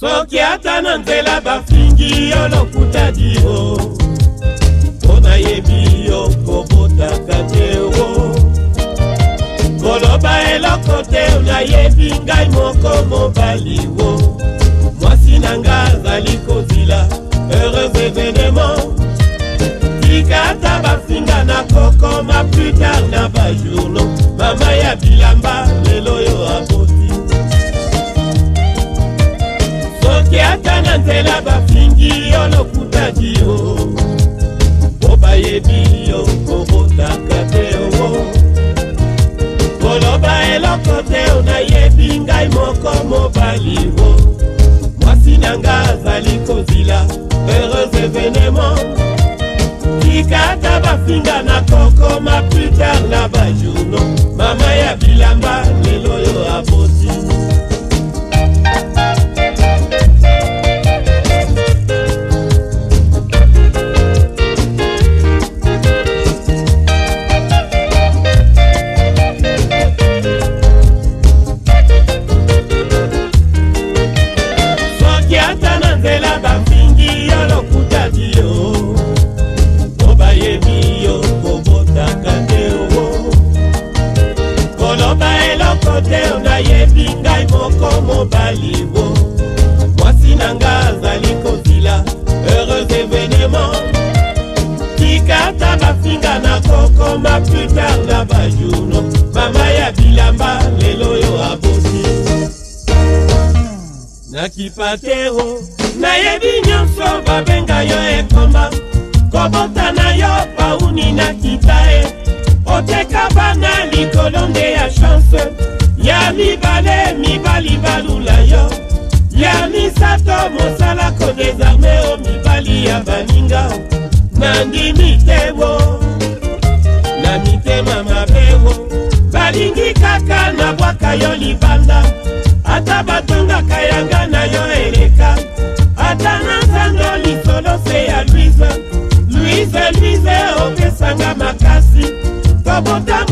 Soki ata na nzela bafingi yo lokuta dio Pona yebi yo kobotaka te o Koloba eloko te unayebi ngai moko mobali wo Mwasi nanga azali kozila heureux événement Tika ata bafinga na kokoma plus tard na bajourno Mama ya bilamba lelo yo aboti Soki ata na nzela bafingi yo lokuta dio Boba yebi yo kobotaka te o Koloba eloko te unayebi ngai moko mobali wo Mwasi nanga azali kozila heureux événement Tika ata bafinga na kokoma plus tard na bajourno Mama ya bilamba lelo yo aboti Soki ata na nzela bafingi yo lokuta dio Boba yebi yo kobotaka te o Koloba eloko te unayebi ngai moko mobali wo Mwasi nanga azali kozila heureux événement Tika ata bafinga na kokoma plus tard na bajourno Mama ya bilamba lelo yo aboti Nakipatero nayebi nyonso babenga yo ekoma Kobota na yo pauni na kitae Oteka bana likolo nde ya chance Ya mibali balula yo Ya misato mosala ko désarmé o mibali ya baninga Nandimi tewo na mitema mabewo Balingi kaka na bwaka yo libanda Ata batonga kayanga na yo eleka Ata na nzando lisolo se ya Louise opesanga makasi Kobota